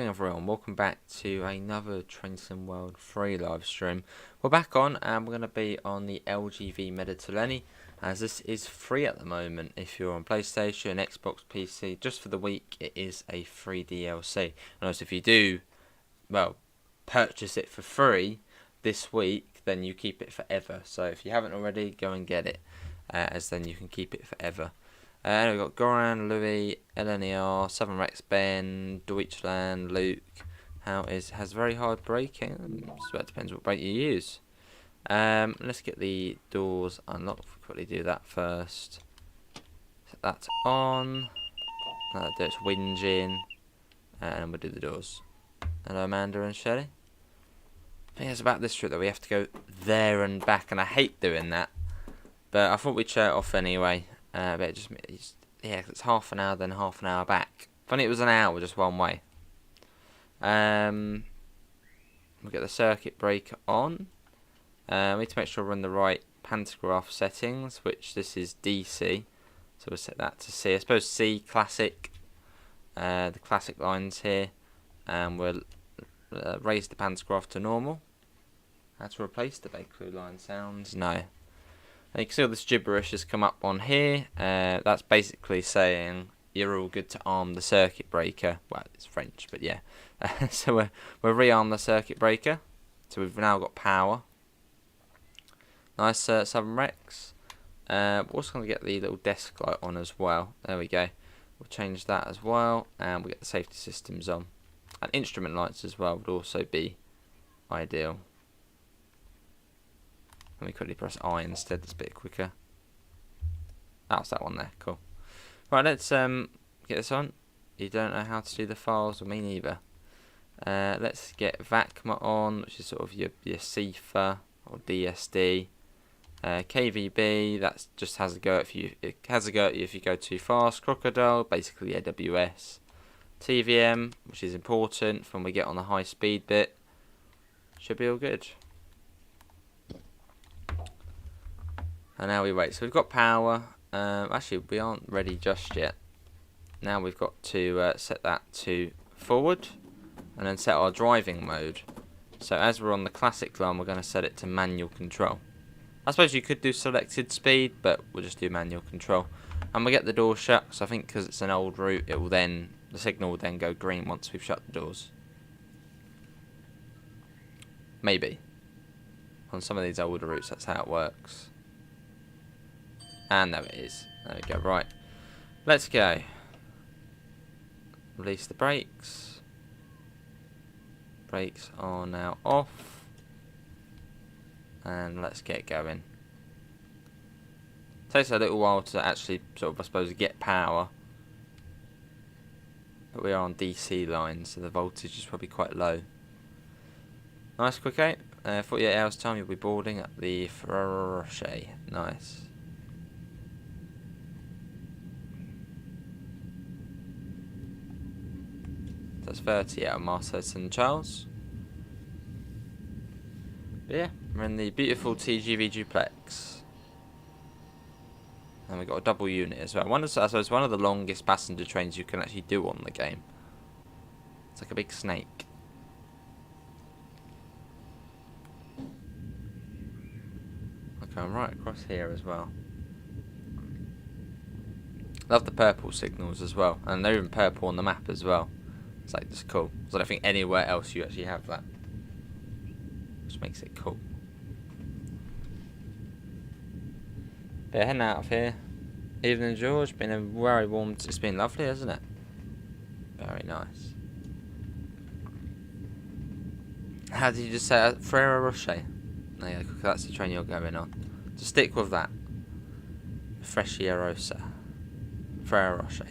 everyone, welcome back to another Train Sim World free live stream. We're back on and we're going to be on the LGV Mediterranee, as this is free at the moment. If you're on PlayStation, Xbox, PC, just for the week it is a free DLC. And also if you do, well, purchase it for free this week, then you keep it forever. So if you haven't already, go and get it, as then you can keep it forever. We've got Goran, Louis, LNER, Southern Rex, Ben, Deutschland, Luke. Has very hard braking. So it depends what brake you use. Let's get the doors unlocked. We'll quickly do that first. Set that on. Do its whinging. And we'll do the doors. Hello, Amanda and Shelley. I think it's about this trip that we have to go there and back, and I hate doing that. But I thought we'd show it off anyway. But it's half an hour, then half an hour back. Funny, it was an hour just one way. We'll get the circuit breaker on. We need to make sure we're in the right pantograph settings, which this is DC. So we'll set that to C. I suppose C, classic. The classic lines here. And we'll raise the pantograph to normal. How to replace the bakery line sounds? No. And you can see all this gibberish has come up on here. That's basically saying you're all good to arm the circuit breaker. Well, it's French, but yeah. So we'll rearm the circuit breaker. So we've now got power. Nice Southern Rex. We're also going to get the little desk light on as well. There we go. We'll change that as well. And we'll get the safety systems on. And instrument lights as well would also be ideal. Let me quickly press I instead, that's a bit quicker. That's that one there, cool. Right, let's get this on. You don't know how to do the files, or me neither. Let's get VACMA on, which is sort of your CIFA or DSD. KVB, that just has a go at you. It has a go at you if you go too fast. Crocodile, basically AWS. TVM, which is important for when we get on the high speed bit. Should be all good. And now we wait. So we've got power. Actually, we aren't ready just yet. Now we've got to set that to forward. And then set our driving mode. So as we're on the classic line, we're going to set it to manual control. I suppose you could do selected speed, but we'll just do manual control. And we'll get the door shut. So I think because it's an old route, it will then, the signal will then go green once we've shut the doors. Maybe. On some of these older routes, that's how it works. And there it is. There we go. Right. Let's go. Release the brakes. Brakes are now off. And let's get going. Takes a little while to actually sort of, I suppose, get power. But we are on DC lines, so the voltage is probably quite low. Nice, quick 8. 48 hours time you'll be boarding at the Ferrari. Nice. That's 30 out of Marseille St Charles. But yeah, we're in the beautiful TGV duplex. And we've got a double unit as well. I suppose it's one of the longest passenger trains you can actually do on the game. It's like a big snake. Okay, I'm right across here as well. Love the purple signals as well. And they're even purple on the map as well. It's like just cool. So I don't think anywhere else you actually have that. Which makes it cool. But yeah, heading out of here. Evening, George. Been a very warm. It's been lovely, hasn't it? Very nice. How did you just say that? Ferrero Rocher? No, yeah, that's the train you're going on. So stick with that. Frescierosa. Ferrero Rocher.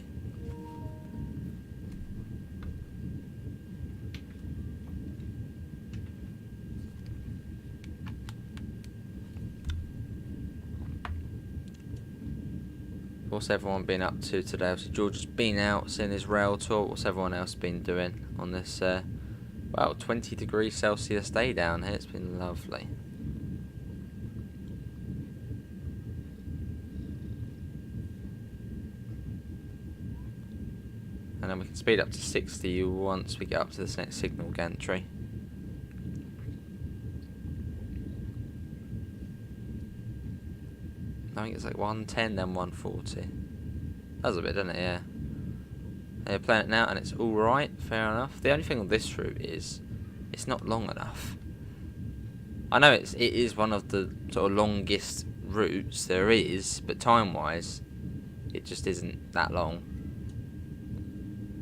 What's everyone been up to today? So George has been out, seeing his rail tour. What's everyone else been doing on this, well, 20 degrees Celsius day down here? It's been lovely. and then we can speed up to 60 once we get up to this next signal gantry. I think it's like 110 then 140. That was a bit, didn't it? Yeah. They're playing it now and it's alright, fair enough. The only thing on this route is it's not long enough. I know it is one of the sort of longest routes there is, but time wise it just isn't that long.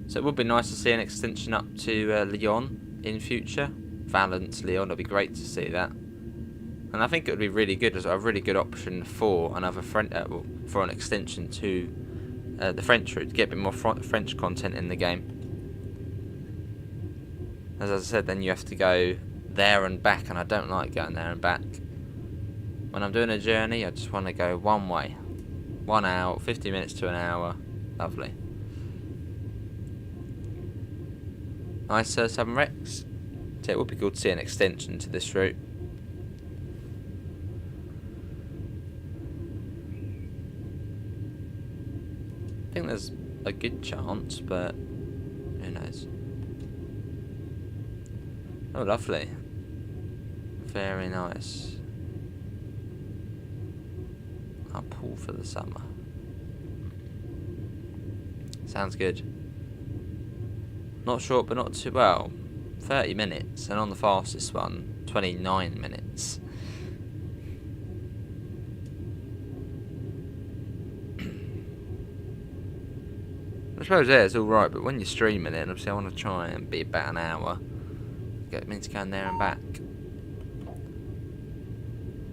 So it would be nice to see an extension up to Lyon in future. Valence, Lyon, it'd be great to see that. And I think it would be really good as a really good option for another for an extension to the French route, to get a bit more French content in the game. As I said, then you have to go there and back, and I don't like going there and back. When I'm doing a journey, I just want to go one way. 1 hour, 50 minutes to an hour. Lovely. Nice 7 Rex. So it would be good to see an extension to this route. I think there's a good chance, but who knows. Oh, lovely. Very nice. I'll pull for the summer. Sounds good. Not short, but not too well. 30 minutes, and on the fastest one, 29 minutes. I suppose yeah, it's alright, but when you're streaming it, obviously I want to try and be about an hour. It means going there and back.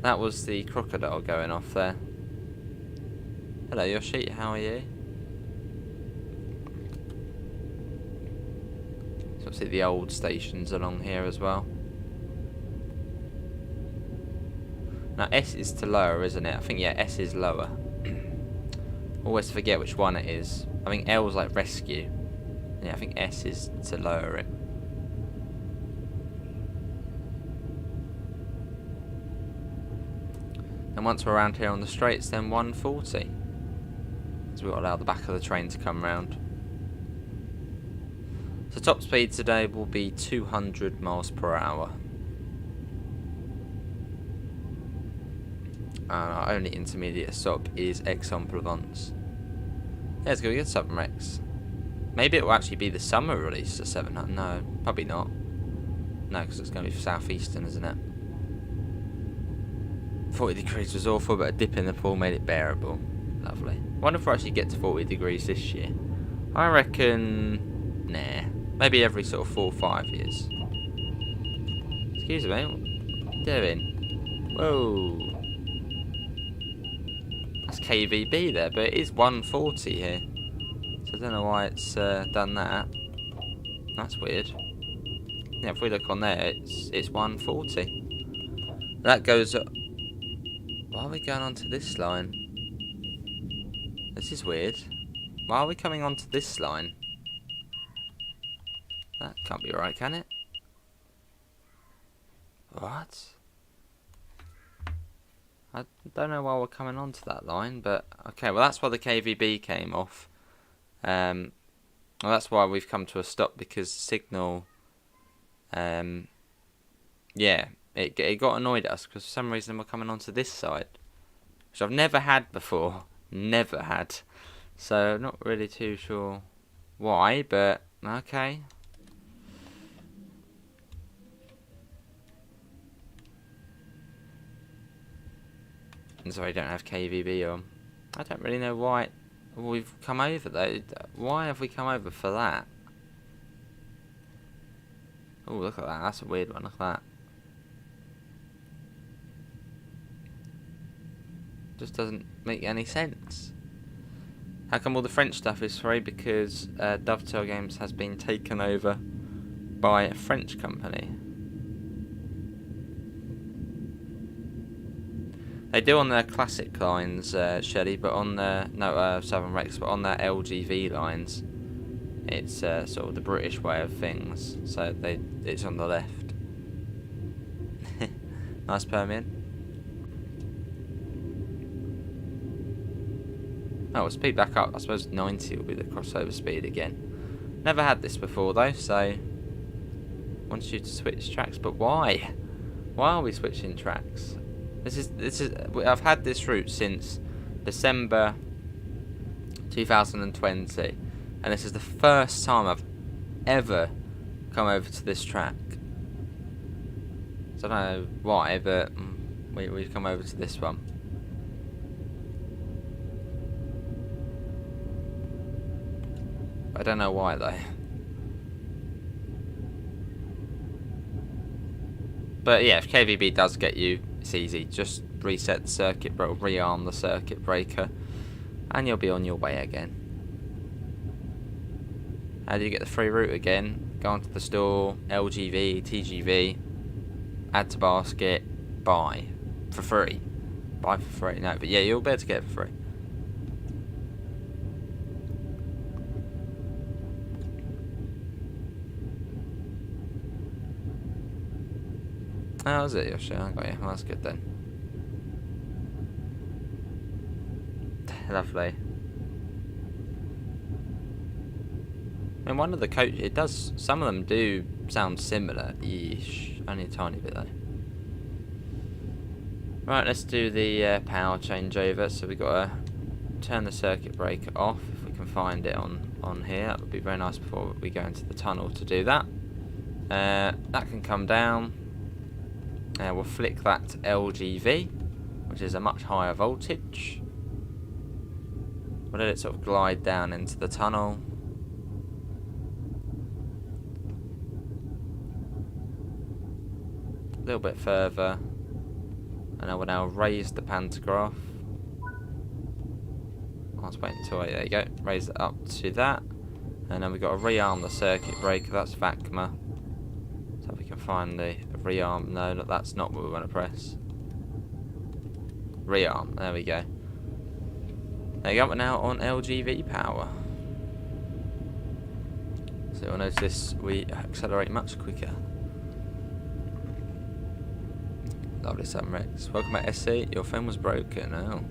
That was the crocodile going off there. Hello Yoshi, how are you? So obviously the old stations along here as well. Now S is to lower, isn't it? I think yeah, S is lower. Always forget which one it is. I think L is like rescue. Yeah, I think S is to lower it. And once we're around here on the straights, then 140. So we've got to allow the back of the train to come round. So top speed today will be 200 miles per hour. And our only intermediate stop is Aix-en-Provence. Yeah, it's going to get 7 Rex. Maybe it will actually be the summer release of 700. No, probably not. No, because it's going to be southeastern, isn't it? 40 degrees was awful, but a dip in the pool made it bearable. Lovely. Wonder if we actually get to 40 degrees this year. I reckon... nah. Maybe every sort of 4 or 5 years. Excuse me, what are you doing? Whoa. That's KVB there, but it is 140 here. So I don't know why it's done that. That's weird. Yeah, if we look on there, it's 140. That goes up. Why are we going onto this line? This is weird. Why are we coming onto this line? That can't be right, can it? What? I don't know why we're coming onto that line, but okay, well that's why the KVB came off. Well that's why we've come to a stop, because signal yeah, it got annoyed at us because for some reason we're coming onto this side, which I've never had before. Never had. So not really too sure why, but okay. And sorry, I don't have KVB on. I don't really know why we've come over though. Why have we come over for that? Oh, look at that. That's a weird one. Look at that. Just doesn't make any sense. How come all the French stuff is free? Because Dovetail Games has been taken over by a French company. They do on their classic lines, Shelley, but on their 7 Rex, but on their LGV lines, it's sort of the British way of things. So it's on the left. Nice Permian. Oh, we'll speed back up. I suppose 90 will be the crossover speed again. Never had this before though, so wants you to switch tracks, but why? Why are we switching tracks? This is I've had this route since December 2020, and this is the first time I've ever come over to this track. So I don't know why, but we've come over to this one. I don't know why though. But yeah, if KVB does get you, it's easy. Just reset the circuit, rearm the circuit breaker, and you'll be on your way again. How do you get the free route again? Go onto the store, LGV, TGV, add to basket, buy for free. Buy for free. No, but yeah, you'll be able to get it for free. Oh, is it, Yoshi? I got you. Well, that's good then. Lovely. And one of the coach, it does. Some of them do sound similar-ish, only a tiny bit though. Right, let's do the power changeover. So we've got to turn the circuit breaker off if we can find it on here. That would be very nice before we go into the tunnel to do that. That can come down. We'll flick that to LGV, which is a much higher voltage. We'll let it sort of glide down into the tunnel. A little bit further. And I will now raise the pantograph. Let's wait until there you go. Raise it up to that. And then we've got to rearm the circuit breaker. That's VACMA. So if we can find the rearm. No, that's not what we want to press. Rearm. There we go. There you go. We're now on LGV power. So you'll notice we accelerate much quicker. Lovely Sunrex. Welcome back, SC. Your phone was broken. Oh.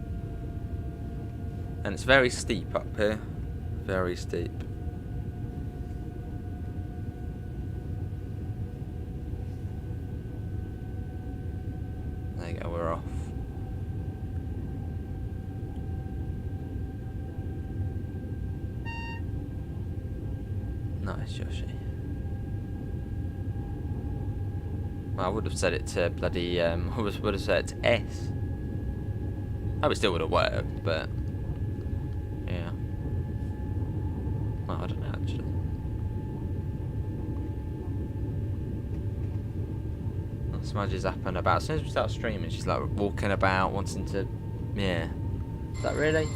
And it's very steep up here. Very steep. There you go, we're off. Nice, Yoshi. Well, I would have set it to bloody, I would have set it to S. Probably still would have worked, but yeah. Well, I don't know actually. Smudge is up and about. As soon as we start streaming, she's like walking about, wanting to, yeah. Is that really?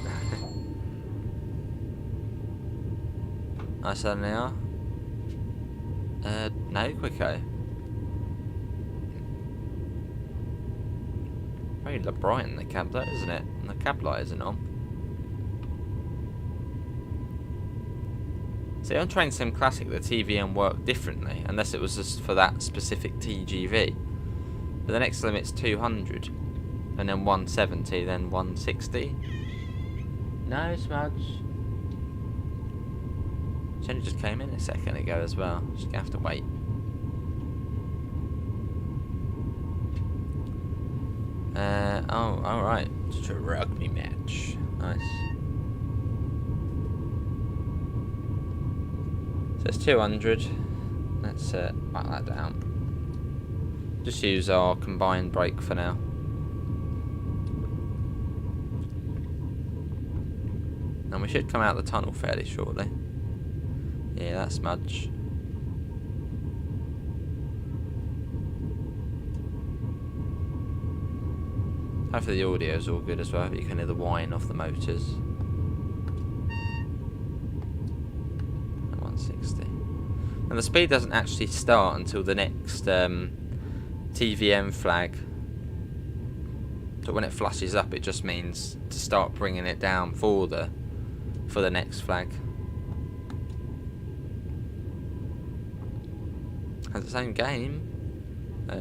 I certainly are. No, Quicko. Very bright in the cab, though, isn't it? And the cab light isn't on. See, on Train Sim Classic, the TVM worked differently, unless it was just for that specific TGV. But the next limit's 200, and then 170, then 160. No, Smudge. She only just came in a second ago as well. She's gonna have to wait. Oh, alright. Just a rugby match. Nice. So it's 200. Let's back that down. Just use our combined brake for now. And we should come out the tunnel fairly shortly. Yeah, that's Smudge. Hopefully the audio is all good as well. You can hear the whine of the motors. 160. And the speed doesn't actually start until the next TVM flag. So when it flashes up, it just means to start bringing it down for the next flag. Has the same game?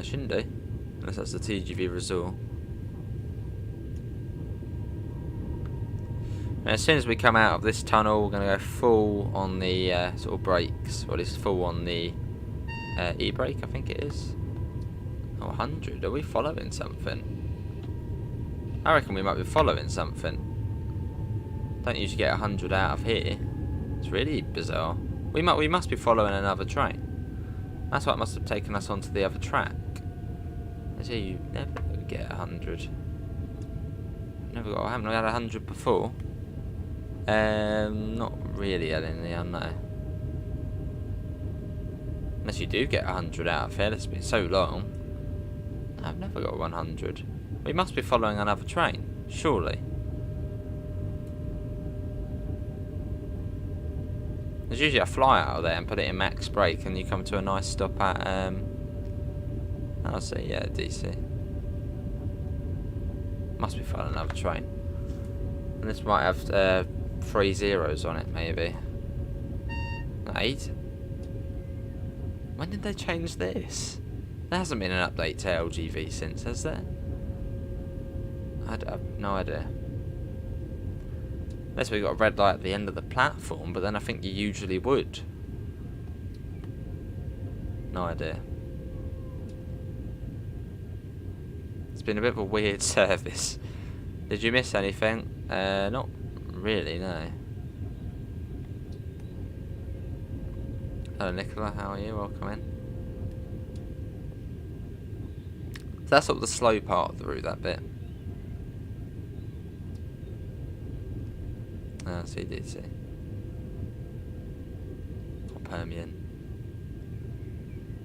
Shouldn't do, unless that's the TGV resort. And as soon as we come out of this tunnel, we're going to go full on the sort of brakes, or at least full on the e-brake, I think it is. Oh, 100. Are we following something? I reckon we might be following something. Don't usually get 100 out of here. It's really bizarre. We must be following another train. That's what must have taken us onto the other track. I see you never get 100. I haven't had 100 before. Not really had any, I know. Unless you do get 100 out of here. It's been so long. I've never got 100. We must be following another train, surely. There's usually a fly out of there and put it in max brake, and you come to a nice stop at I'll see, yeah, DC. Must be following another train. And this might have 3 zeros on it, maybe. 8? When did they change this? There hasn't been an update to LGV since, has there? I have no idea. Unless we've got a red light at the end of the platform, but then I think you usually would. No idea. It's been a bit of a weird service. Did you miss anything? Not really, no. Hello Nicola, how are you? Welcome in. So that's sort of the slow part of the route, that bit. Ah, CDC. Or Permian.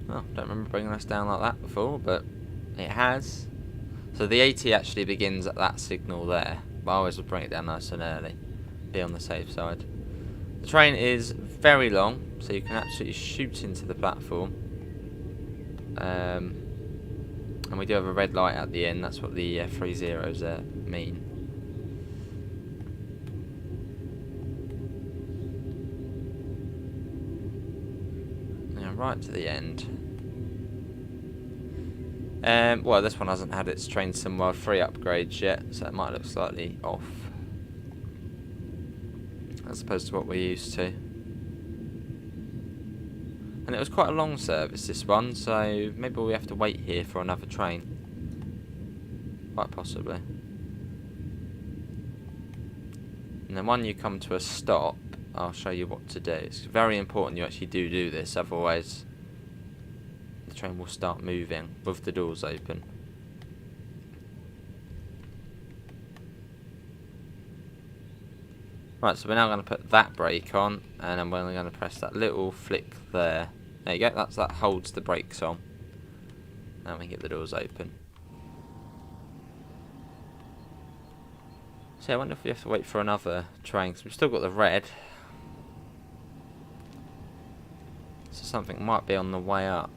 Oh, don't remember bringing us down like that before, but it has. So the AT actually begins at that signal there, but I always would bring it down nice and early. Be on the safe side. The train is very long, so you can absolutely shoot into the platform. And we do have a red light at the end, that's what the 3 zeros mean. Now, right to the end. Well, this one hasn't had its Train Sim World 3 upgrades yet, so it might look slightly off. As opposed to what we're used to. And it was quite a long service, this one, so maybe we have to wait here for another train. Quite possibly. And then when you come to a stop, I'll show you what to do. It's very important you actually do this, otherwise the train will start moving with the doors open. Right, so we're now going to put that brake on, and then we're going to press that little flick there. There you go, that holds the brakes on. Now we get the doors open. So I wonder if we have to wait for another train, because we've still got the red. So something might be on the way up.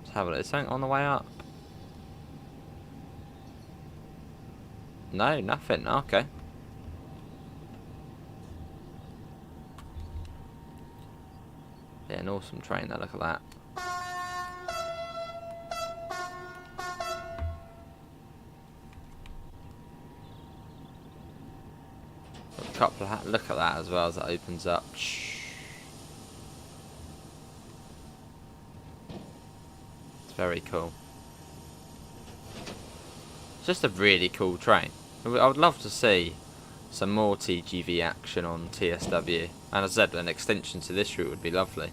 Let's have a look. Is something on the way up? No, nothing. Okay. Yeah, an awesome train there. Look at that. Got a couple of look at that as well as it opens up. It's very cool. It's just a really cool train. I would love to see some more TGV action on TSW, and as I said, an extension to this route would be lovely,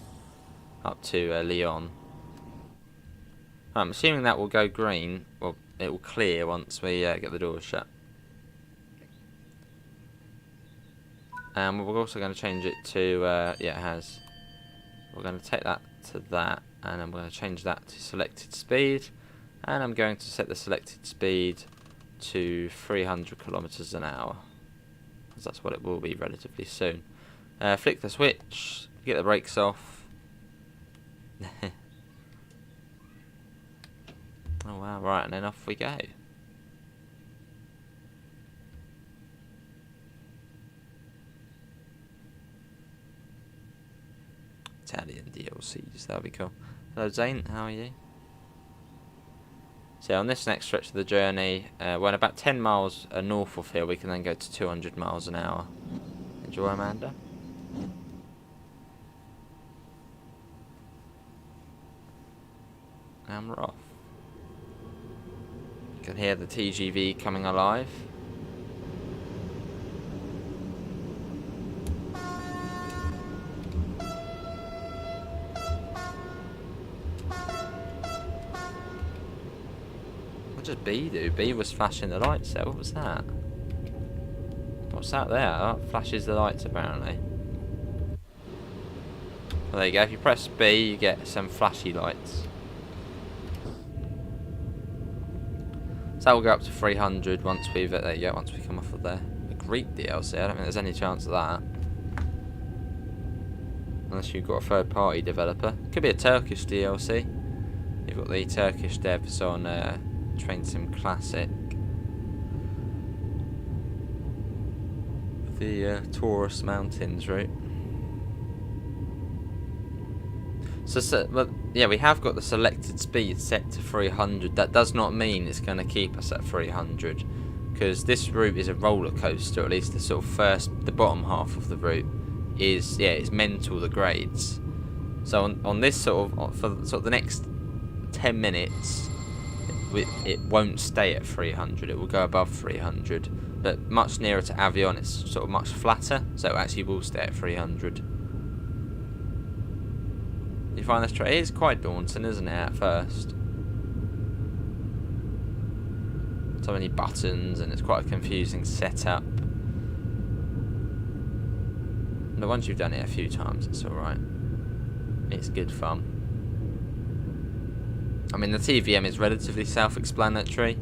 up to Lyon. I'm assuming that will go green. Well, it will clear once we get the doors shut. And we're also going to change it to yeah, it has. We're going to take that to that, and I'm going to change that to selected speed, and I'm going to set the selected speed to 300 kilometers an hour, because that's what it will be relatively soon. Flick the switch, get the brakes off. Oh wow, right, and then off we go. Italian DLCs, that'll be cool. Hello Zane, how are you? So on this next stretch of the journey, when about 10 miles north of here, we can then go to 200 miles an hour. Enjoy, Amanda. And we're off. You can hear the TGV coming alive. What does B do? B was flashing the lights there. What was that? What's that there? That flashes the lights apparently. Well, there you go. If you press B, you get some flashy lights. So that will go up to 300 once we've, there you go, once we come off of there. A Greek DLC, I don't think there's any chance of that. Unless you've got a third party developer. Could be a Turkish DLC. You've got the Turkish devs on Train Sim Classic. The Taurus Mountains route. So, but yeah, we have got the selected speed set to 300. That does not mean it's going to keep us at 300, because this route is a roller coaster. Or at least the sort of the bottom half of the route is, yeah, it's mental, the grades. So on this sort of the next 10 minutes, it won't stay at 300. It will go above 300, but much nearer to Avion, it's sort of much flatter, so it actually will stay at 300. You find this train, it is quite daunting, isn't it, at first? So many buttons, and it's quite a confusing setup. But once you've done it a few times, it's alright. It's good fun. I mean, the TVM is relatively self-explanatory.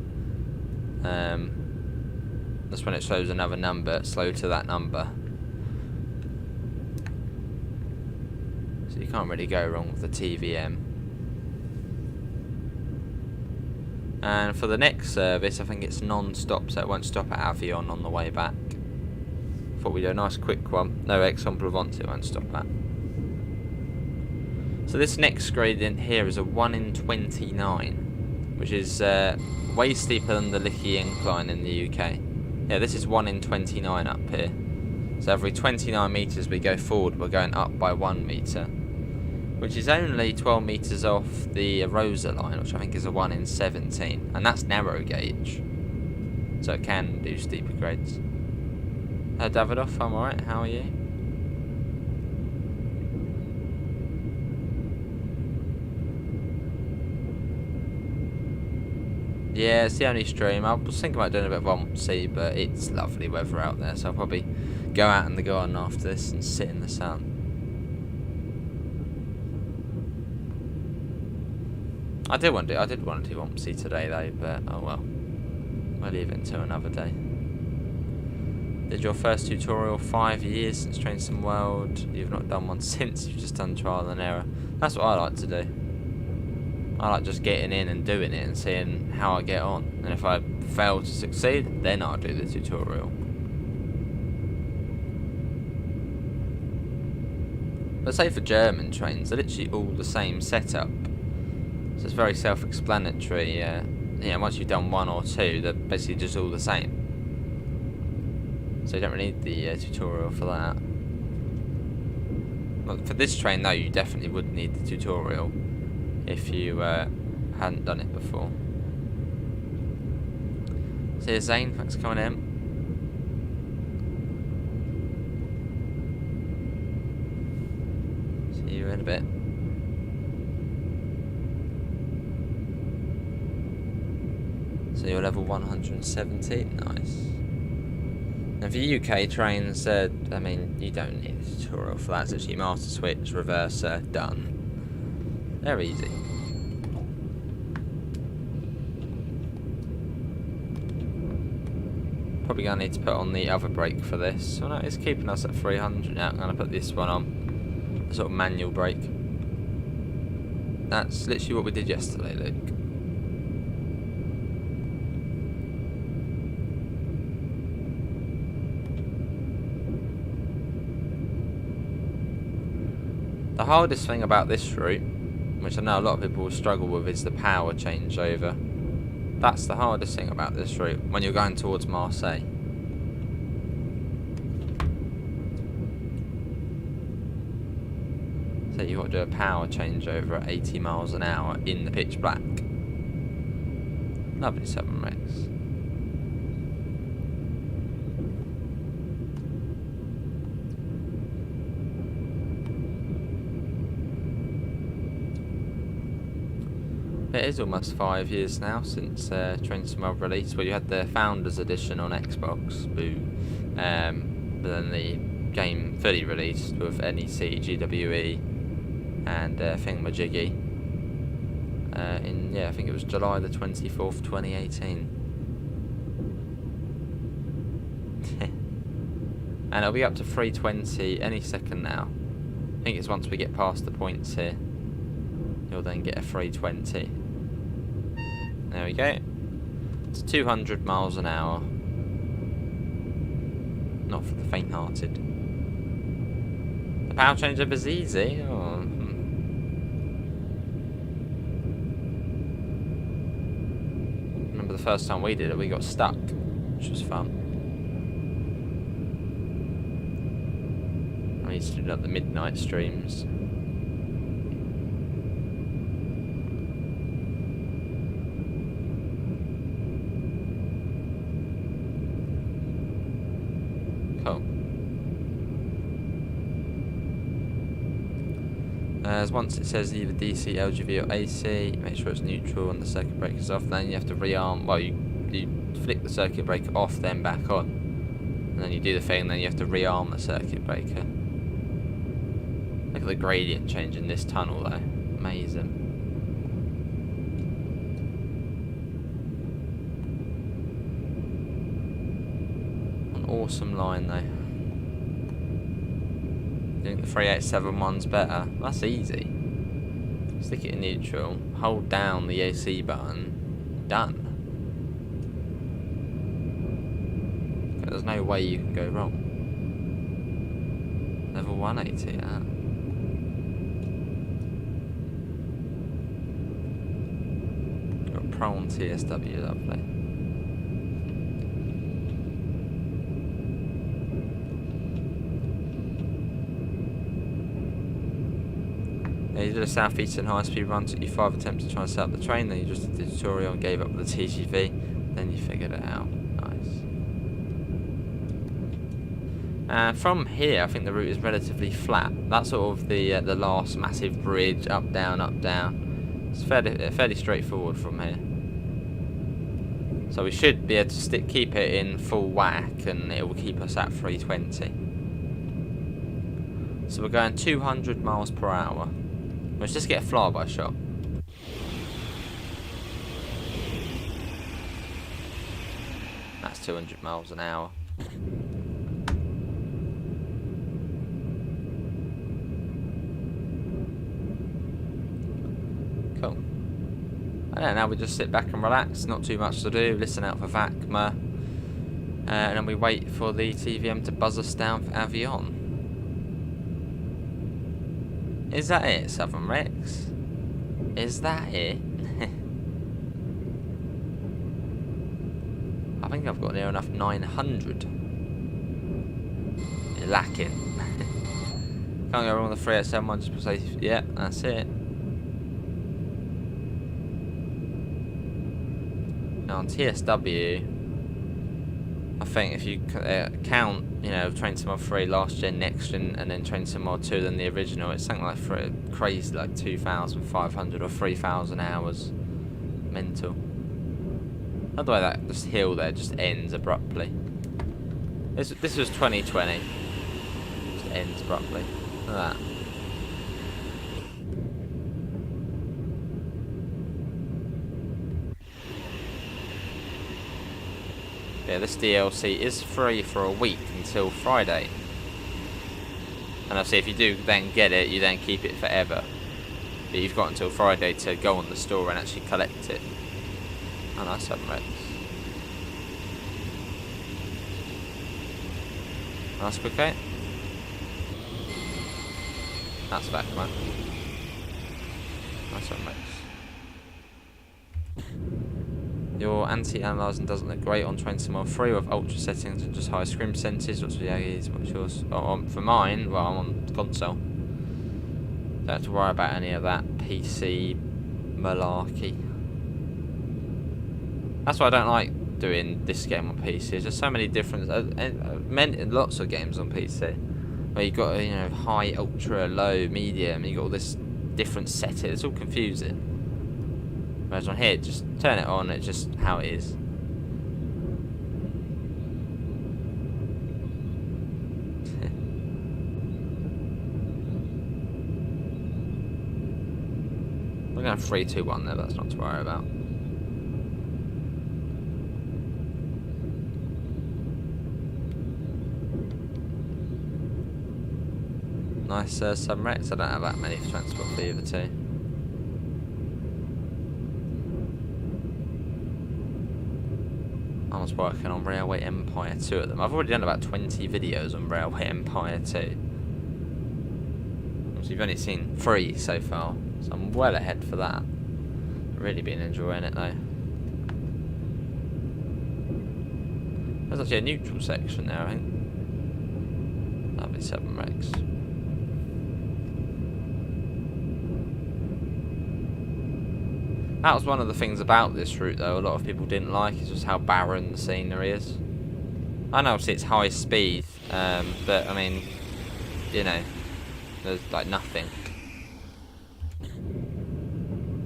That's when it shows another number, slow to that number. So you can't really go wrong with the TVM. And for the next service, I think it's non-stop, so it won't stop at Avion on the way back. Thought we'd do a nice quick one. No, Aix-en-Provence it won't stop at. So this next gradient here is a 1 in 29, which is way steeper than the Lickey incline in the UK. Yeah, this is 1 in 29 up here. So every 29 metres we go forward, we're going up by 1 metre, which is only 12 metres off the Rosa line, which I think is a 1 in 17, and that's narrow gauge, so it can do steeper grades. Davidoff, I'm alright, how are you? Yeah, it's the only stream. I was thinking about doing a bit of OMC, but it's lovely weather out there, so I'll probably go out in the garden after this and sit in the sun. I did want to do OMC today though, but oh well. I'll leave it until another day. Did your first tutorial 5 years since Train Sim World. You've not done one since, you've just done trial and error. That's what I like to do. I like just getting in and doing it and seeing how I get on. And if I fail to succeed, then I'll do the tutorial. But say for German trains, they're literally all the same setup. So it's very self-explanatory. Yeah, once you've done 1 or 2, they're basically just all the same. So you don't really need the tutorial for that. Well, for this train though, you definitely would need the tutorial if you hadn't done it before. So here's Zane, thanks for coming in. See you in a bit. So you're level 117, nice. And for UK trains, I mean, you don't need a tutorial for that. It's actually master switch, reverser, done. Very easy. Probably going to need to put on the other brake for this. So no, it's keeping us at 300 now. I'm going to put this one on. A sort of manual brake. That's literally what we did yesterday, Luke. The hardest thing about this route, which I know a lot of people will struggle with, is the power changeover. That's the hardest thing about this route when you're going towards Marseille. So you've got to do a power changeover at 80 miles an hour in the pitch black. Lovely 7 Rex. It is almost 5 years now since Train Sim World released. Well, you had the Founders Edition on Xbox, boo. But then the game fully released with NEC, GWE, and Thingamajiggy. I think it was July the 24th, 2018. And it'll be up to 320 any second now. I think it's once we get past the points here, you'll then get a 320. There we go. It's 200 miles an hour. Not for the faint-hearted. The power changeover is easy. Oh. Remember the first time we did it, we got stuck, which was fun. I used to do like the midnight streams. Cool. As once it says either DC, LGV or AC, make sure it's neutral and the circuit breaker's off, then you have to rearm, well you flick the circuit breaker off then back on. And then you do the thing, then you have to rearm the circuit breaker. Look at the gradient change in this tunnel though. Amazing. An awesome line though. I think the 387 one's better. That's easy. Stick it in neutral, hold down the AC button, done. There's no way you can go wrong. Level 180, yeah. Got prone TSW, lovely. Yeah, you did a southeastern high-speed run, took you 5 attempts to try and set up the train, then you just did the tutorial and gave up the TGV, then you figured it out. From here, I think the route is relatively flat. That's sort of the last massive bridge, up, down, up, down. It's fairly straightforward from here. So we should be able to keep it in full whack, and it will keep us at 320. So we're going 200 miles per hour. Let's just get a flyby shot. That's 200 miles an hour. Cool. And now we just sit back and relax, not too much to do, listen out for VACMA, and then we wait for the TVM to buzz us down for Avion. Is that it, Southern Rex? Is that it? I think I've got near enough 900. You're lacking. Can't go wrong with the 387 one, just say, yeah, that's it. Now on TSW, I think if you count, Train Sim World 3, last gen, next gen, and then Train Sim World 2, then the original, it's something like crazy, like 2,500 or 3,000 hours. Mental. By the way, that this hill there just ends abruptly. This was 2020. Just ends abruptly. Look at that. Yeah, this DLC is free for a week until Friday. And obviously if you do then get it, you then keep it forever. But you've got until Friday to go on the store and actually collect it. Oh, nice Southern Rex. Nice quick eight. That's back, man. Nice Southern Rex. Your anti-aliasing doesn't look great on Train Sim World 3 with ultra settings and just high screen percentage. What's yours? Oh, for mine, well, I'm on console. Don't have to worry about any of that PC malarkey. That's why I don't like doing this game on PC. There's just so many different, lots of games on PC where you've got, you know, high, ultra, low, medium. You got all this different settings. It's all confusing. Whereas on here, just turn it on. It's just how it is. We're going 3, 2, 1 there. That's not to worry about. Nice subrex. I don't have that many for transport for either two. I was working on Railway Empire 2 at them. I've already done about 20 videos on Railway Empire 2. So you've only seen 3 so far, so I'm well ahead for that. Really been enjoying it though. There's actually a neutral section there, I think. That'll be 7 Rex. That was one of the things about this route though, a lot of people didn't like, is just how barren the scenery is. I know obviously it's high speed, but I mean, you know, there's like nothing.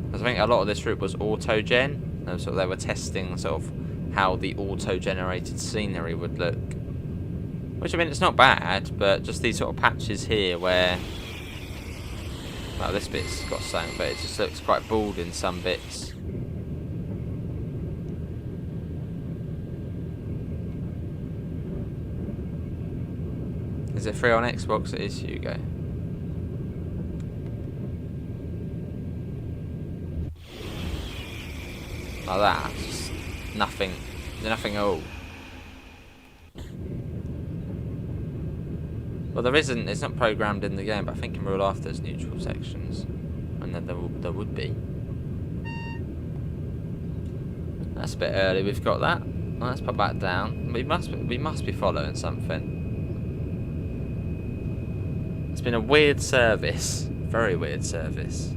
Because I think a lot of this route was auto-gen, so they were testing sort of how the auto-generated scenery would look. Which I mean, it's not bad, but just these sort of patches here where, well, this bit's got something, but it just looks quite bald in some bits. Is it free on Xbox? It is, Hugo. Like that, just nothing at all. Well, there isn't. It's not programmed in the game, but I think in real life there's neutral sections, and then there would be. That's a bit early. We've got that. Well, let's put that down. We must be following something. It's been a weird service, very weird service.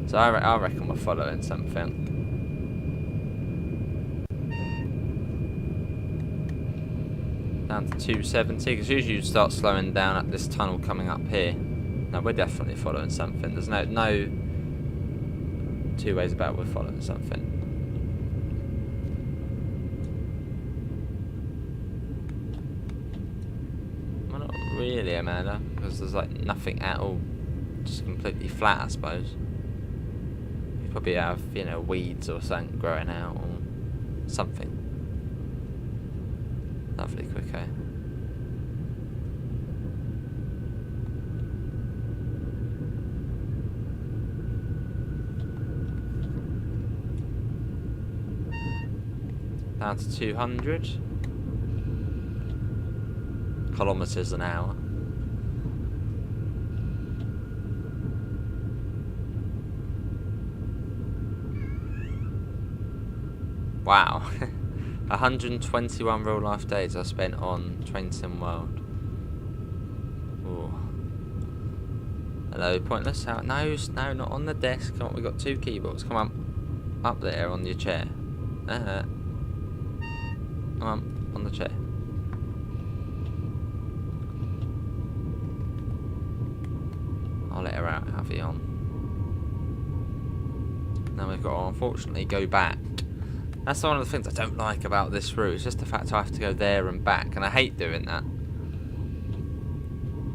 So I reckon we're following something. Down to 270, because usually you start slowing down at this tunnel coming up here. No, we're definitely following something. There's no two ways about it. We're following something. Well, not really, Amanda, because there's like nothing at all. Just completely flat, I suppose. You probably have, you know, weeds or something growing out or something. Lovely quick, eh? Down to 200 kilometers an hour. Wow. 121 real life days I spent on Train Sim World. Ooh. Hello, pointless. How? No, not on the desk. Come on, we've got 2 keyboards. Come on, up there on your chair. Come on the chair. I'll let her out. Have you on? Now we've got to unfortunately go back. That's one of the things I don't like about this route. It's just the fact I have to go there and back, and I hate doing that.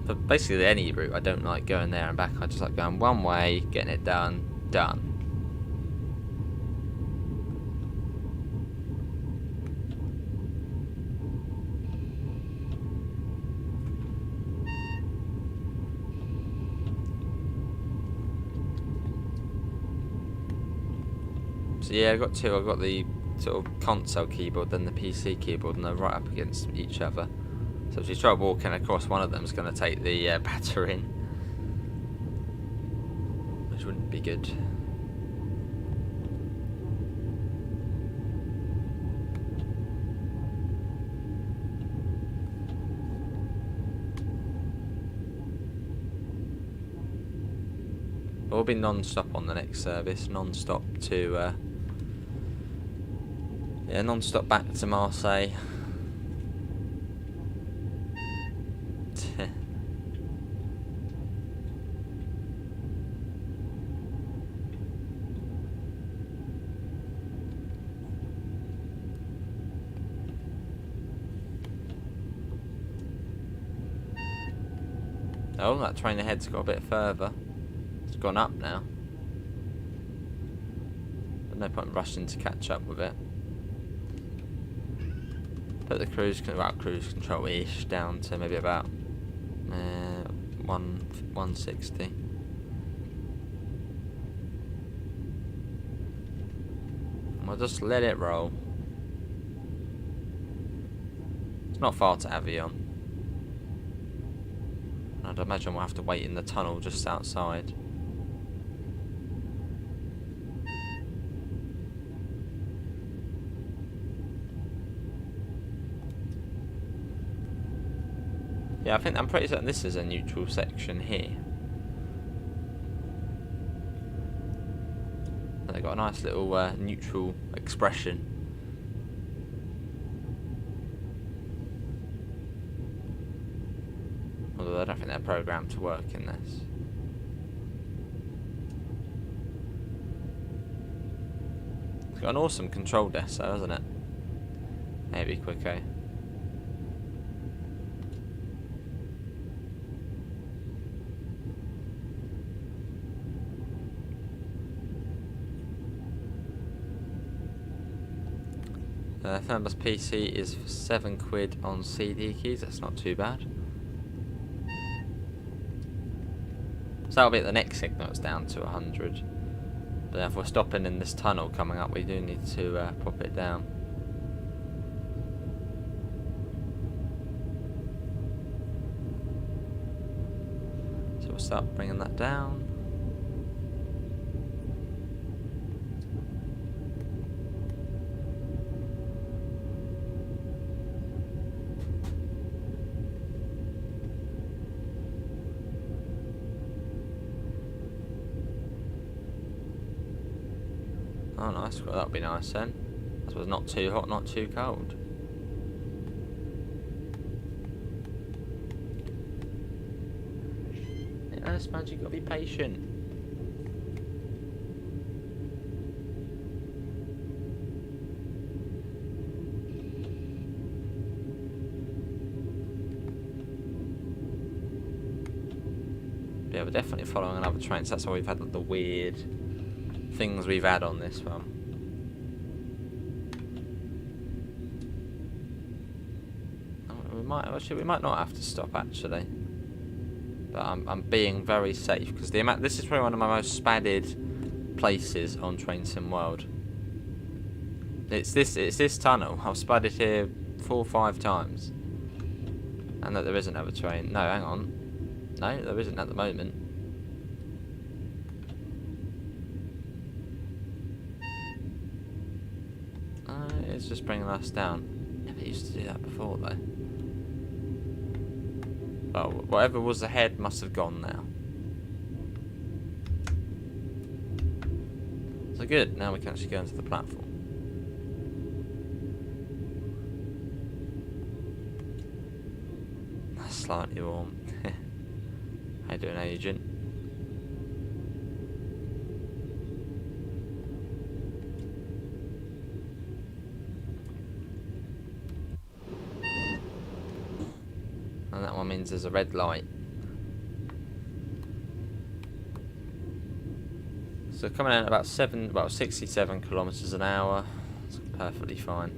But basically any route, I don't like going there and back. I just like going one way, getting it done. So yeah, I got 2. I got the sort of console keyboard, then the PC keyboard, and they're right up against each other. So if you try walking across one of them, it's going to take the battery in, which wouldn't be good. We'll be non-stop on the next service, non-stop to yeah, non-stop back to Marseille. Oh, that train ahead's got a bit further. It's gone up now. There's no point rushing to catch up with it. Put the cruise control-ish down to maybe about 160. We'll just let it roll. It's not far to Avion. I'd imagine we'll have to wait in the tunnel just outside. Yeah, I'm pretty certain this is a neutral section here. And they've got a nice little neutral expression. Although I don't think they're programmed to work in this. It's got an awesome control desk though, hasn't it? Maybe quick, eh? Fernbus PC is for £7 on CD keys, that's not too bad. So that'll be at the next signal, it's down to 100. But if we're stopping in this tunnel coming up, we do need to pop it down. So we'll start bringing that down. Oh nice, well, that'll be nice then. I suppose not too hot, not too cold. Yeah, Sponge, you've got to be patient. Yeah, we're definitely following another train, so that's why we've had the weird things we've had on this one. We might not have to stop actually, but I'm being very safe because this is probably one of my most spadded places on Train Sim World. It's this tunnel. I've spudded here 4 or 5 times, and that there is another train. No, hang on, no, there isn't at the moment. It's just bringing us down. Never used to do that before though. Well, whatever was ahead must have gone now. So good, now we can actually go into the platform. That's slightly warm. How you doing, agent? And that one means there's a red light. So coming in at about 67 kilometers an hour. It's perfectly fine.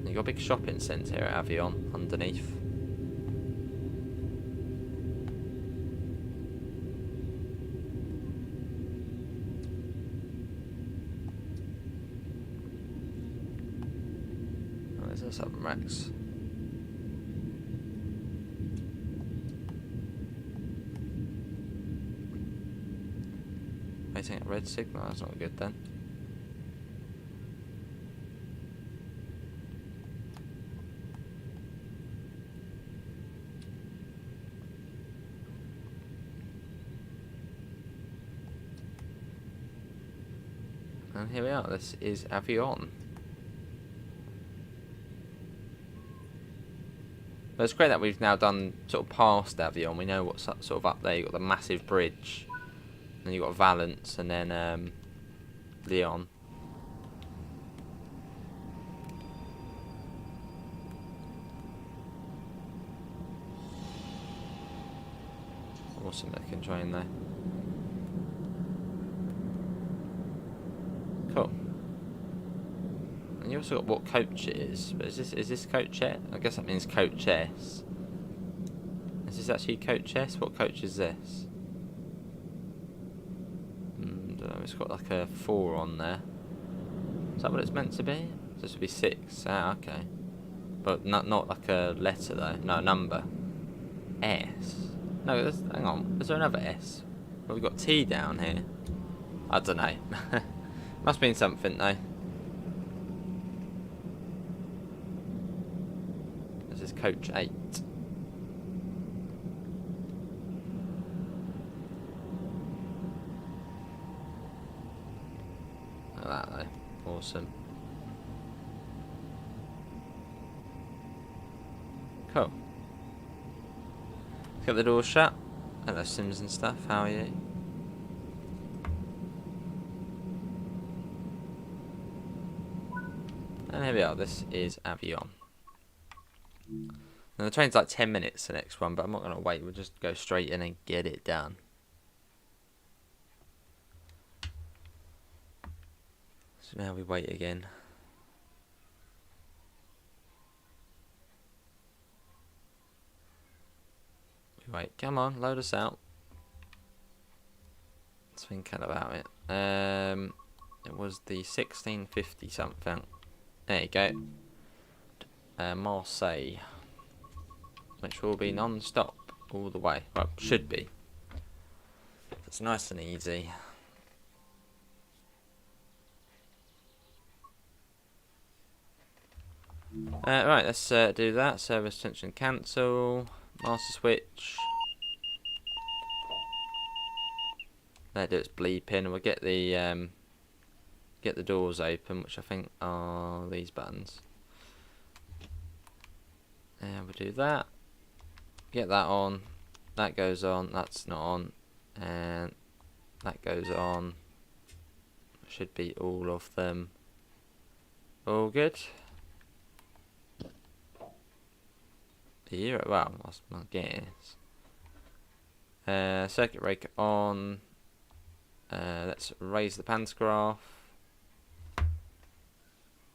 You've got a big shopping centre here at Avion underneath. Oh, there's this up Rex. Waiting at red signal, that's not good then. And here we are, this is Avion. But it's great that we've now done sort of past Avion. We know what's sort of up there. You've got the massive bridge. Then you've got Valence and then Lyon. Awesome looking train there. Cool. And you also got what coach it is. But is this coach S? I guess that means coach S. Is this actually coach S? What coach is this? It's got like a 4 on there. Is that what it's meant to be? This would be 6. Ah, okay. But not like a letter though. No, a number. S. No, hang on. Is there another S? Well, we've got T down here. I don't know. Must mean something though. This is coach 8. Look at that though. Awesome. Cool. Let's get the door shut. Hello Sims and stuff, how are you? And here we are, this is Avion. Now the train's like 10 minutes the next one, but I'm not going to wait, we'll just go straight in and get it done. So now we wait again. Wait, come on, load us out. Let's think about it. It was the 1650 something. There you go. Marseille, which will be non-stop all the way. Well, should be. It's nice and easy. Right, let's do that. Service tension cancel. Master switch. There it is, bleeping. We'll get the doors open, which I think are these buttons. And we'll do that. Get that on. That goes on. That's not on. And that goes on. Should be all of them. All good. Here, well, that's my guess. Circuit breaker on. Let's raise the pantograph.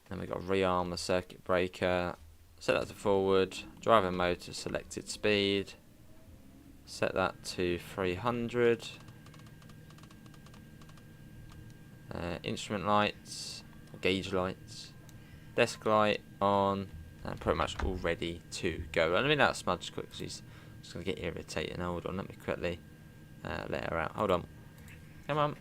Then we've got to rearm the circuit breaker. Set that to forward. Driver motor selected speed. Set that to 300. Instrument lights, or gauge lights. Desk light on. And pretty much all ready to go. Let me let that smudge quick because he's just going to get irritating. Hold on, let me quickly let her out. Hold on. Come on.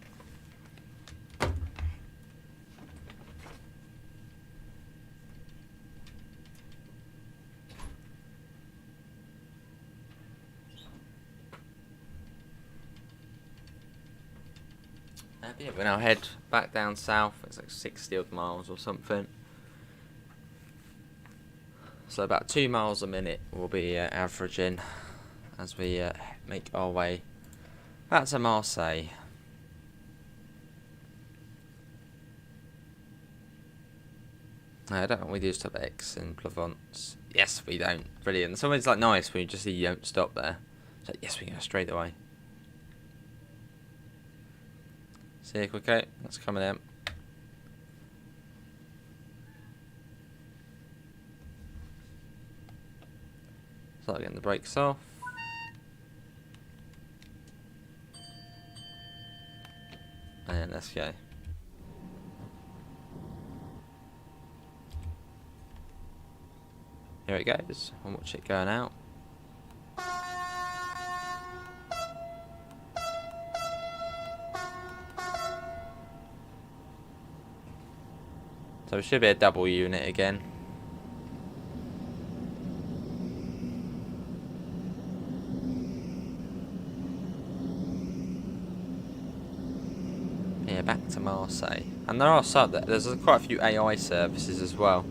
Yeah, we're now head back down south. It's like 60 odd miles or something. So about 2 miles a minute we'll be averaging as we make our way back to Marseille. No, I don't think we do stop at Aix in Provence. Yes, we don't. Brilliant. It's always like nice when you just see you don't stop there. So yes, we go straight away. See you, quick. That's coming in. Start getting the brakes off. And let's go. Here it goes. I'll watch it going out. So it should be a double unit again. Yeah, back to Marseille. And there are there's quite a few AI services as well,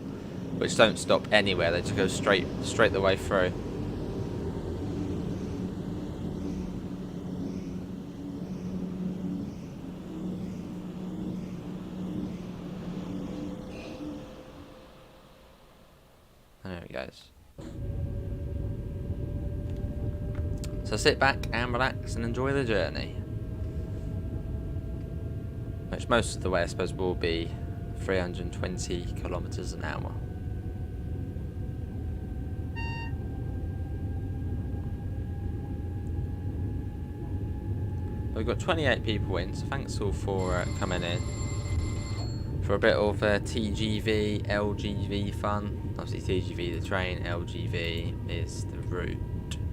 which don't stop anywhere. They just go straight the way through. And there it goes. So sit back and relax and enjoy the journey. Which most of the way, I suppose, will be 320 kilometers an hour. We've got 28 people in, so thanks all for coming in. For a bit of TGV, LGV fun. Obviously TGV the train, LGV is the route.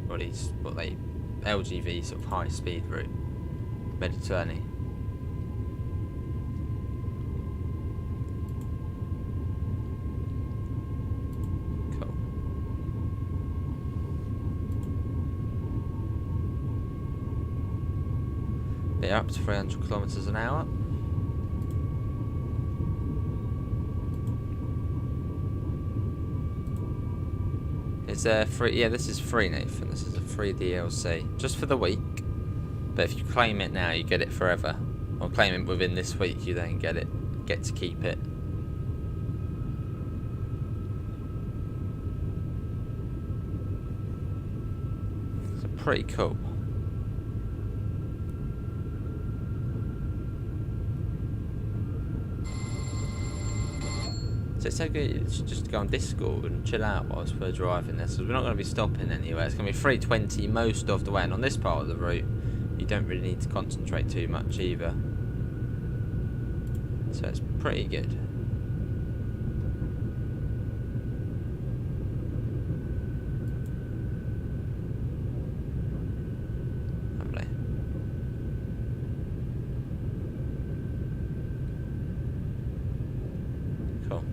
Or at least what they... LGV sort of high speed route. Mediterranee. Cool. They're up to 300 kilometers an hour. It's free. Yeah, this is free, Nathan. This is a free DLC just for the week. But if you claim it now, you get it forever. Or claim it within this week, you then get to keep it. So pretty cool. So it's so good to just go on Discord and chill out whilst we're driving this, because we're not going to be stopping anywhere. It's going to be 320 most of the way, and on this part of the route, you don't really need to concentrate too much either. So it's pretty good. Lovely. Cool.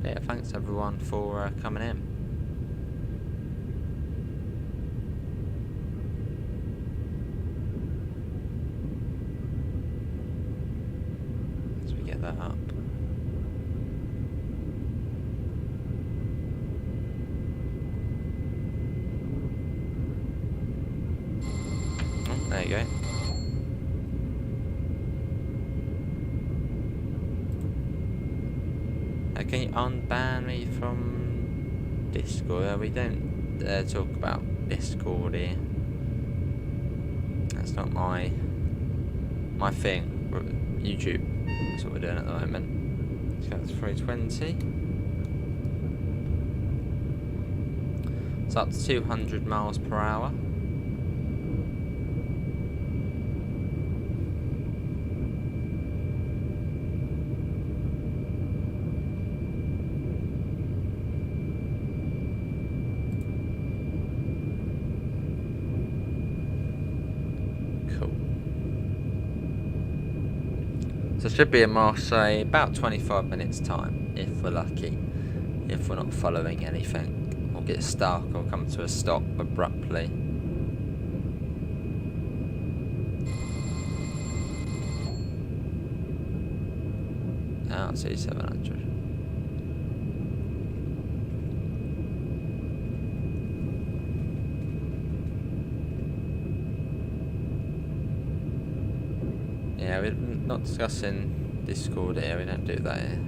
Yeah, thanks everyone for coming in. As we get that up. Oh, there you go. Can you unban me from Discord? We don't talk about Discord here. That's not my thing. YouTube. That's what we're doing at the moment. So that's 320. It's up to 200 miles per hour. So it should be in Marseille about 25 minutes time, if we're lucky. If we're not following anything, or get stuck, or come to a stop abruptly. Out to 700. Yeah, we're not discussing Discord here, we don't do that here.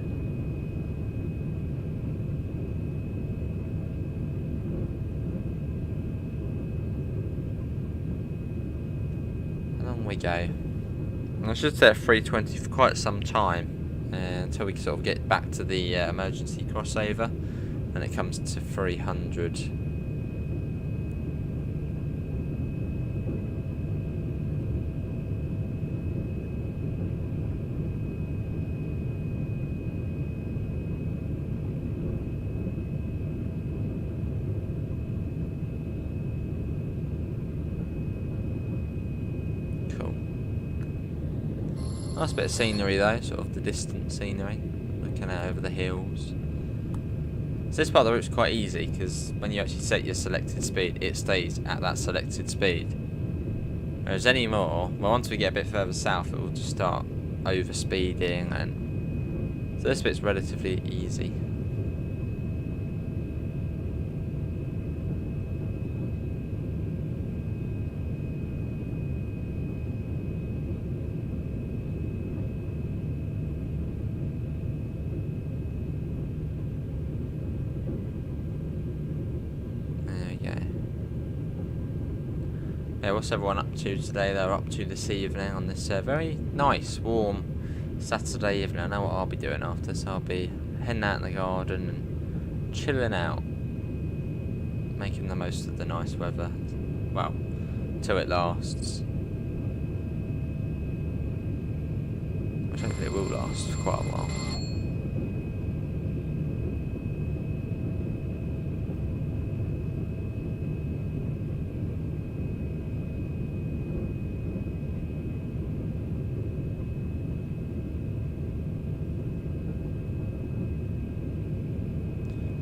Along we go. And I should say 320 for quite some time, until we sort of get back to the emergency crossover, and it comes to 300. Nice bit of scenery though, sort of the distant scenery, looking out over the hills. So this part of the route's quite easy, because when you actually set your selected speed, it stays at that selected speed. Whereas anymore, well, once we get a bit further south, it will just start over speeding, and so this bit's relatively easy. Yeah, what's everyone up to today? They're up to this evening on this very nice, warm Saturday evening. I know what I'll be doing after, so I'll be heading out in the garden and chilling out, making the most of the nice weather. Well, till it lasts. Which hopefully it will last for quite a while.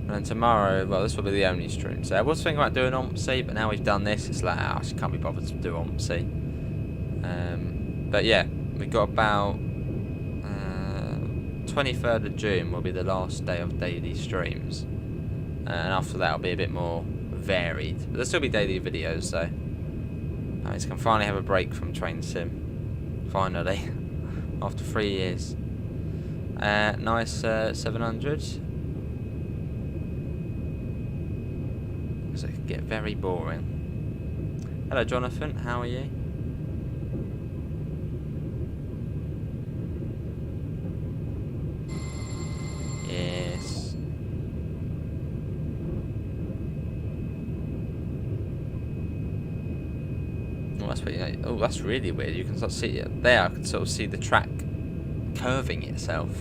And tomorrow, well, this will be the only stream. So I was thinking about doing OMSI, but now we've done this, it's like, I just can't be bothered to do OMSI. But yeah, we've got about 23rd of June will be the last day of daily streams. And after that, it'll be a bit more varied. But there'll still be daily videos, though. I just can finally have a break from Train Sim. Finally. After 3 years. Nice 700. So it could get very boring. Hello Jonathan, how are you? Yes. Oh, that's pretty, oh, that's really weird. You can sort of see it there. I can sort of see the track curving itself.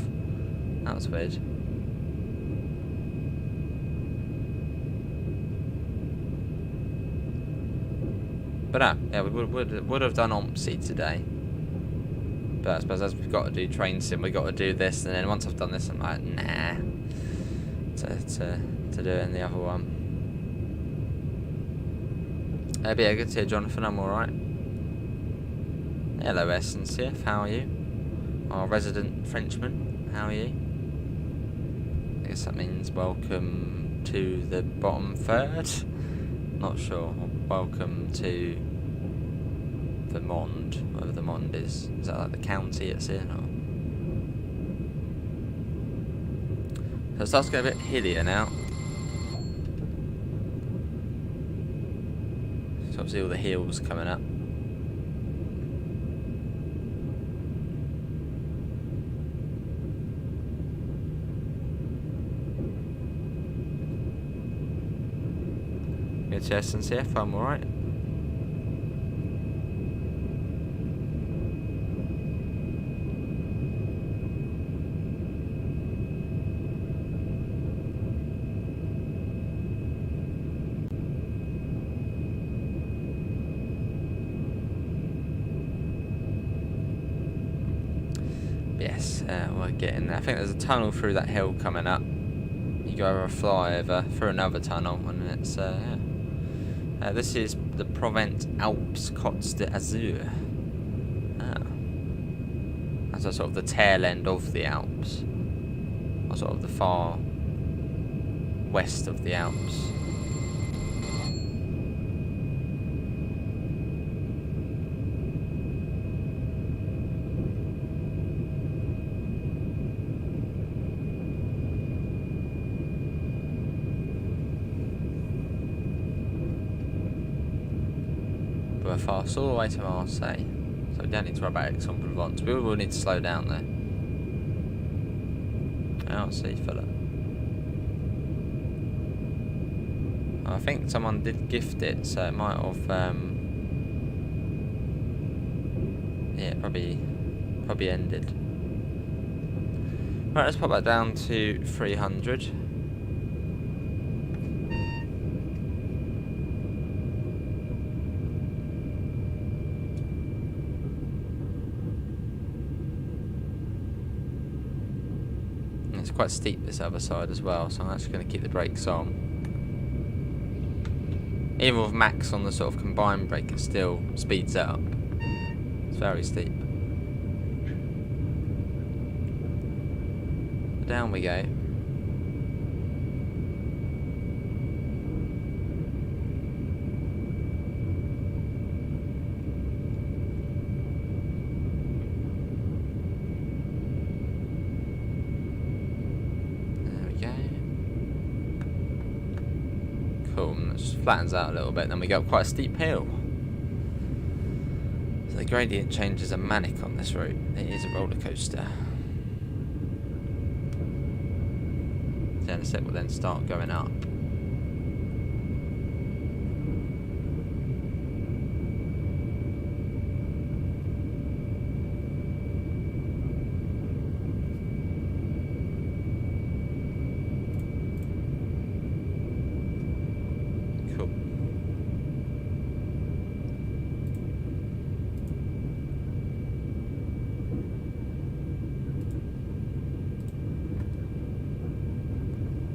That was weird. But yeah, we would have done OMSI today. But I suppose as we've got to do Train Sim, we've got to do this, and then once I've done this, I'm like, nah, to do it in the other one. But yeah, good to hear, Jonathan. I'm alright. Hello, SNCF. How are you? Our resident Frenchman. How are you? I guess that means welcome to the bottom third. Not sure. Welcome to the Monde, whatever the Monde is. Is that like the county it's in, or? So it starts to get a bit hillier now. So obviously all the hills coming up. Good to SNCF, I'm alright. Yes, we're getting there. I think there's a tunnel through that hill coming up. You go over a flyover through another tunnel, and it's yeah. This is the Provence Alps Côte d'Azur. That's sort of the tail end of the Alps, or sort of the far west of the Alps. We're fast all the way to Marseille, so we don't need to worry about Aix-en-Provence. We will need to slow down there. I don't see Philip. I think someone did gift it, so it might have. Yeah, probably ended. Right, let's pop that down to 300. It's quite steep this other side as well, so I'm actually going to keep the brakes on. Even with max on the sort of combined brake, it still speeds up. It's very steep. Down we go. Cool, and it just flattens out a little bit, then we go up quite a steep hill. So the gradient changes are manic on this route. It is a roller coaster. So in a sec we'll then start going up.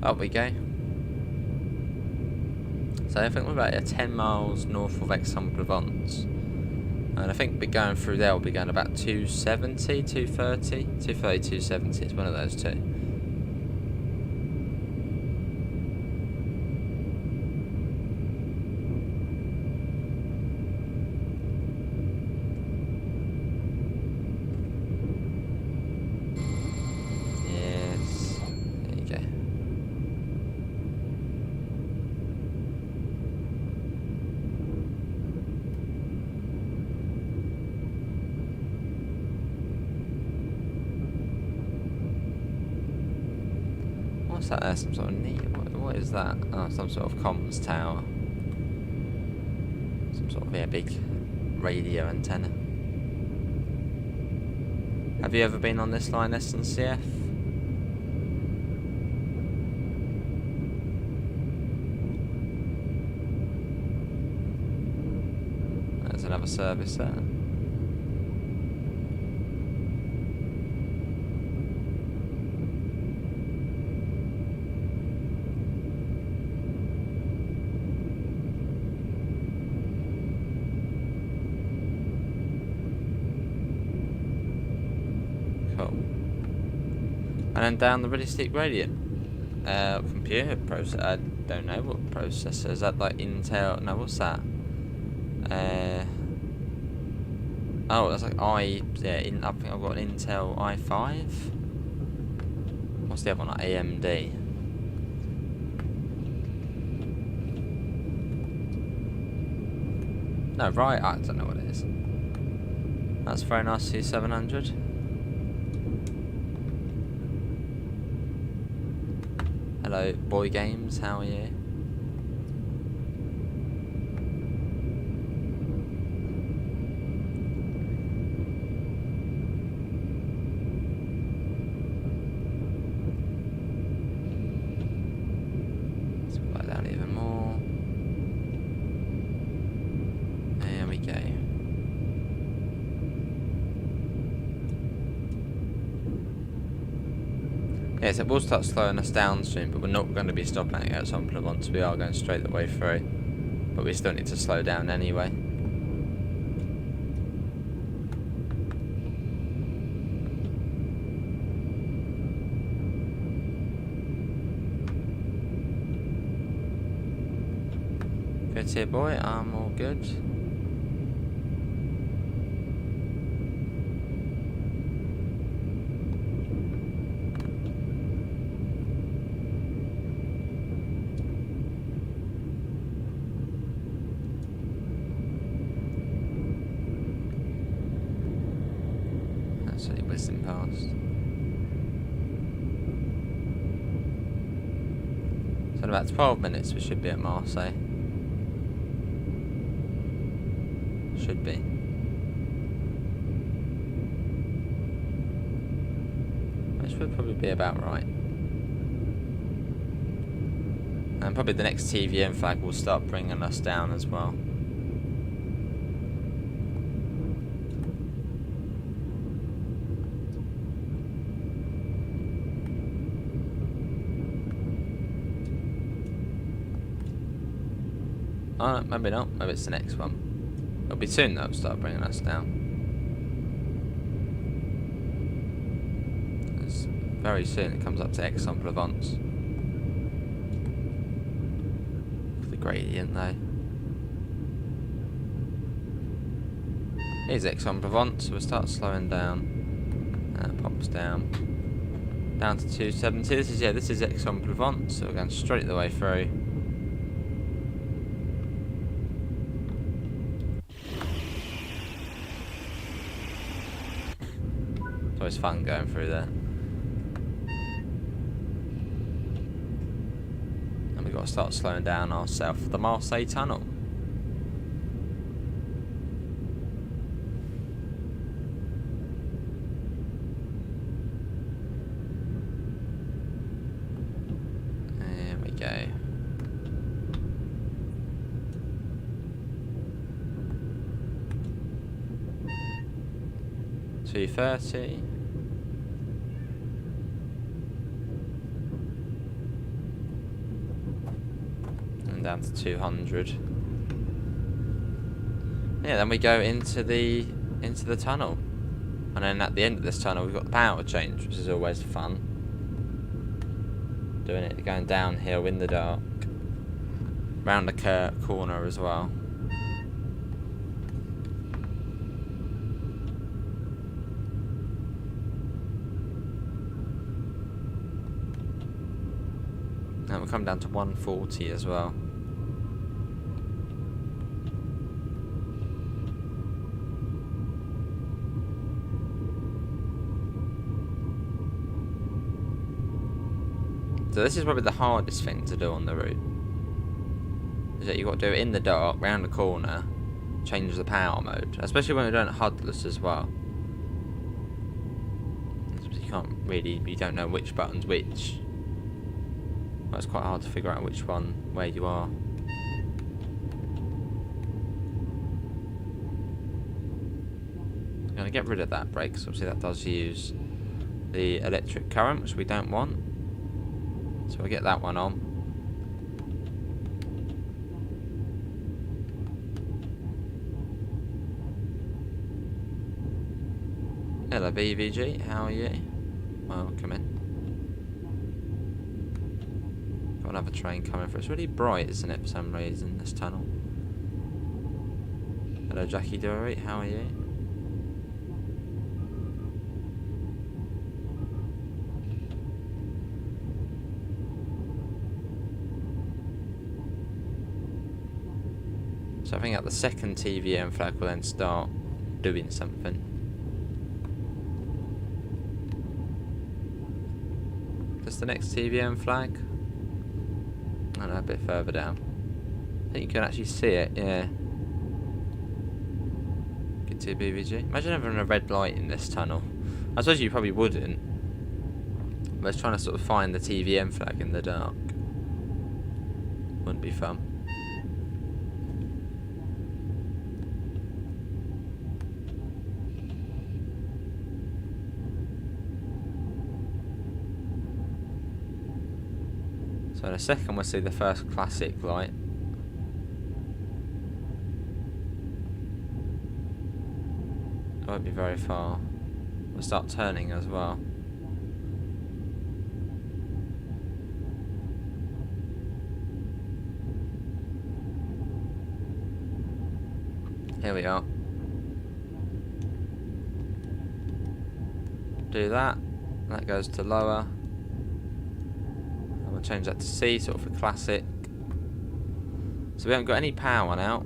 Up we go. So I think we're about 10 miles north of Aix-en-Provence. And I think we're going through there, we'll be going about 270, 230, 230, 270, it's one of those two. What's that there? Some sort of neat. What is that? Oh, some sort of comms tower. Some sort of big radio antenna. Have you ever been on this line, SNCF? There's another service there. And then down the really steep gradient. Computer processor. I don't know what processor is that. Like Intel? No, what's that? Oh, that's like I think I've got an Intel i5. What's the other one? Like AMD. No, right. I don't know what it is. That's very nice. C700. Hello, Boy Games, how are you? Let's put that down even more. There we go. Yes, it will start slowing us down soon, but we're not going to be stopping at Aix-en-Provence. We are going straight the way through, but we still need to slow down anyway. Good here, boy. I'm all good. Absolutely whizzing past. So in about 12 minutes we should be at Marseille. Should be. Which would probably be about right. And probably the next TVM flag will start bringing us down as well. Oh, no, maybe not. Maybe it's the next one. It'll be soon though, start bringing us down. It's very soon it comes up to Aix-en-Provence. For the gradient though. Here's Aix-en-Provence, so we'll start slowing down. And it pops down. Down to 270. This is Aix-en-Provence, so we're going straight the way through. It's always fun going through there. And we've got to start slowing down ourselves for the Marseille tunnel. There we go. $230. And down to 200. Yeah, then we go into the tunnel. And then at the end of this tunnel we've got the power change, which is always fun. Doing it, going downhill in the dark. Round the corner as well. And we'll come down to 140 as well. So this is probably the hardest thing to do on the route. Is that you've got to do it in the dark, round the corner, change the power mode. Especially when we're doing HUDless as well. You don't know which button's which. Well, it's quite hard to figure out which one, where you are. I'm going to get rid of that brake, because obviously that does use the electric current, which we don't want. So we'll get that one on. Hello BVG, how are you? Welcome in. Got another train coming through. It's really bright, isn't it, for some reason, this tunnel. Hello Jackie Dory, how are you? So I think at the second TVM flag will then start doing something. Just the next TVM flag? I don't know, a bit further down. I think you can actually see it, yeah. Good to BVG. Imagine having a red light in this tunnel. I suppose you probably wouldn't. But it's trying to sort of find the TVM flag in the dark. Wouldn't be fun. So in a second we'll see the first classic light. It won't be very far. We'll start turning as well. Here we are. Do that. That goes to lower. We'll change that to C, sort of for classic. So we haven't got any power now.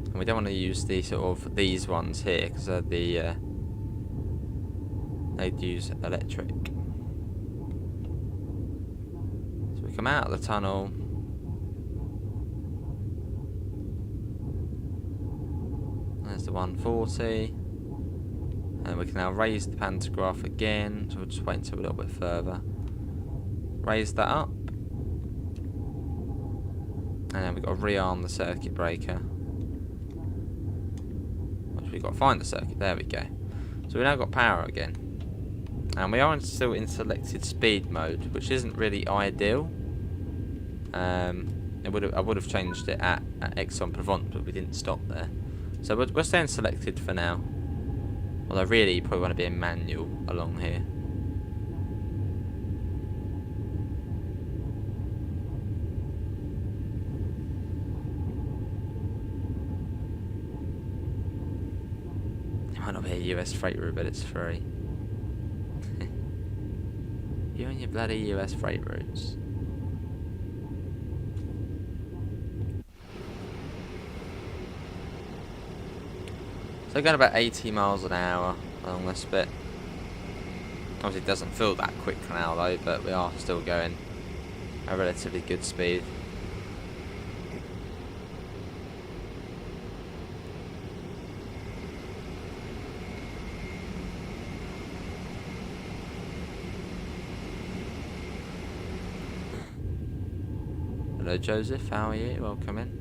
And we don't want to use the sort of these ones here because they're the they'd use electric. So we come out of the tunnel. There's the 140. And we can now raise the pantograph again. So we'll just wait until a little bit further. Raise that up. And then we've got to rearm the circuit breaker. Which we've got to find the circuit. There we go. So we now got power again. And we are still in selected speed mode, which isn't really ideal. I would have changed it at Aix-en-Provence, but we didn't stop there. So we're staying selected for now. Although really you probably want to be in manual along here. It might not be a US freight route, but it's free. You and your bloody US freight routes. So going about 80 miles an hour along this bit. Obviously it doesn't feel that quick now though, but we are still going a relatively good speed. Hello Joseph, how are you? Welcome in.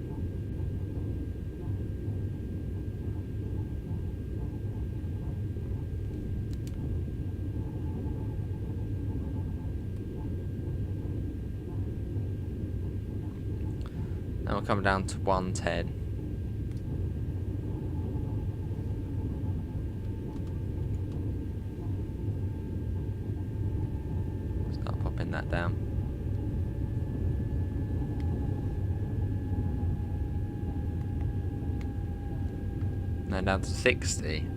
Now we'll come down to 110. Start popping that down. Now down to 60.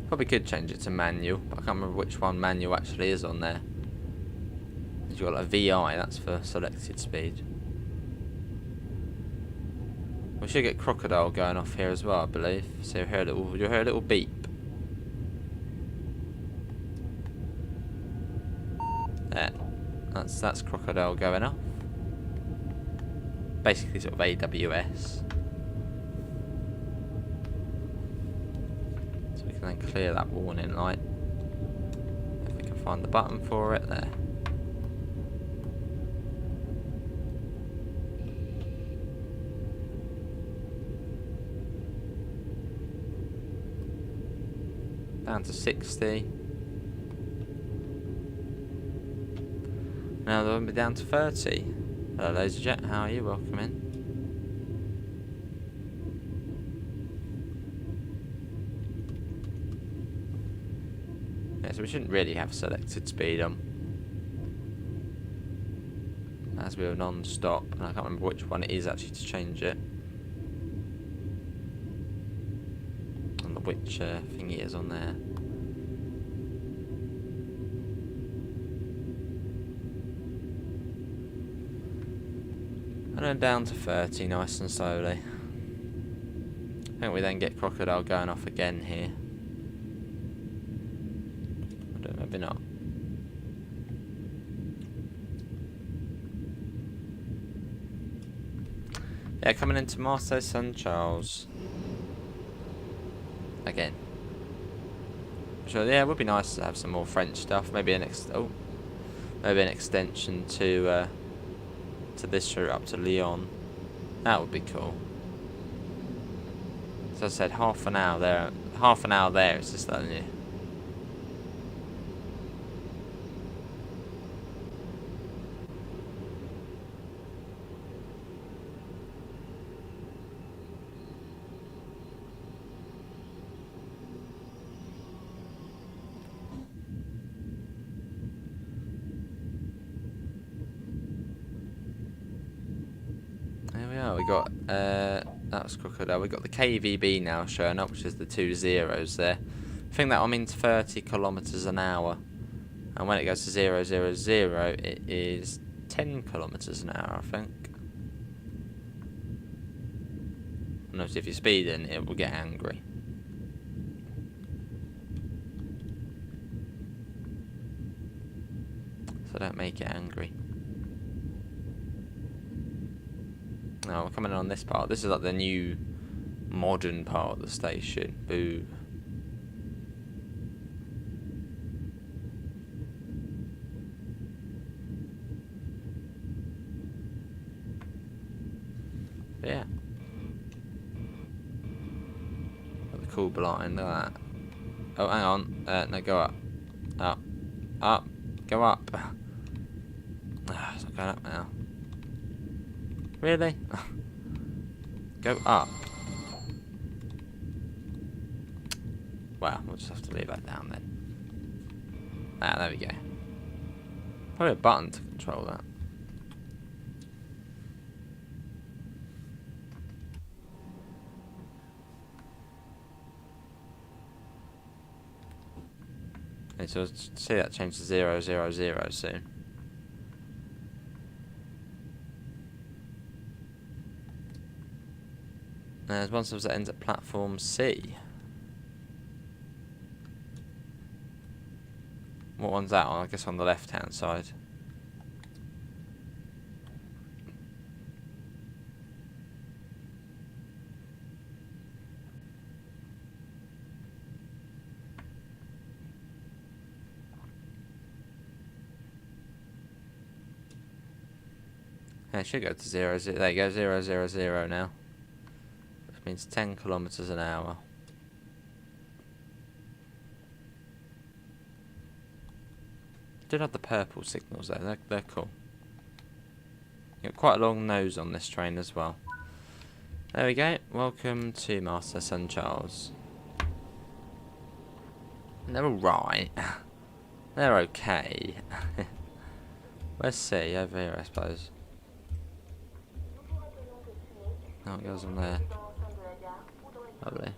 Probably could change it to manual, but I can't remember which one manual actually is on there. You've got like a VI, that's for selected speed. We should get crocodile going off here as well, I believe. So you'll hear a little beep. There. That's crocodile going off. Basically sort of AWS. So we can then clear that warning light. If we can find the button for it there. Down to 60. Now they'll be down to 30. Hello LaserJet, how are you? Welcome in. Yeah, so we shouldn't really have selected speed on. As we were non-stop, and I can't remember which one it is actually to change it. Which thing it is on there. And then down to 30, nice and slowly. I think we then get crocodile going off again here. I don't know, maybe not. Yeah, coming into Marseille Saint Charles. Again. So yeah, it would be nice to have some more French stuff. Maybe an extension to this route up to Lyon. That would be cool. So I said half an hour there. Half an hour there. It's just that new. We got that was crocodile. We got the KVB now showing up, which is the 2 zeros there. I think that means 30 kilometers an hour, and when it goes to 000, it is 10 kilometers an hour, I think. And obviously, if you're speeding, it will get angry. So don't make it angry. Now we're coming in on this part. This is like the new modern part of the station. Boo. Yeah. Got the cool blind, look at that. Oh, hang on. No, go up. Up. Up. Go up. It's not going up now. Really? Go up. Well, we'll just have to leave that down then. Ah, there we go. Probably a button to control that. Okay, so see that change to 0, 0, 0 soon. There's one that ends at platform C. What one's that on? I guess on the left hand side. Yeah, it should go to 0, 0. There you go, 0, 0, 0 now. Which means 10 kilometers an hour. Did have the purple signals there, they're cool. Got quite a long nose on this train as well. There we go, welcome to Master Son Charles. They're alright. They're okay. Let's see, over here I suppose. Oh, it goes on there. Lovely.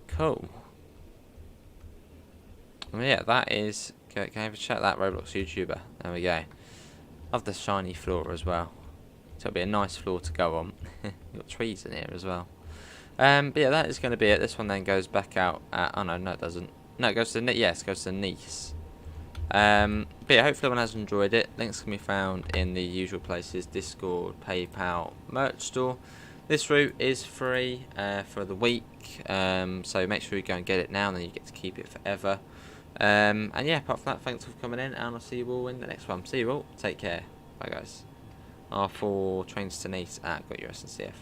Cool. Well, yeah, that is. Can I have a chat that Roblox YouTuber? There we go. Love the shiny floor as well. So it'll be a nice floor to go on. You've got trees in here as well. But yeah, that is going to be it. This one then goes back out. Oh no, it doesn't. No, it goes to yes, it goes to Nice. But yeah, hopefully everyone has enjoyed it. Links can be found in the usual places: Discord, PayPal, merch store. This route is free for the week, so make sure you go and get it now, and then you get to keep it forever. And yeah, apart from that, thanks for coming in, and I'll see you all in the next one. See you all. Take care. Bye, guys. R4 trains to Nice. Got your SNCF.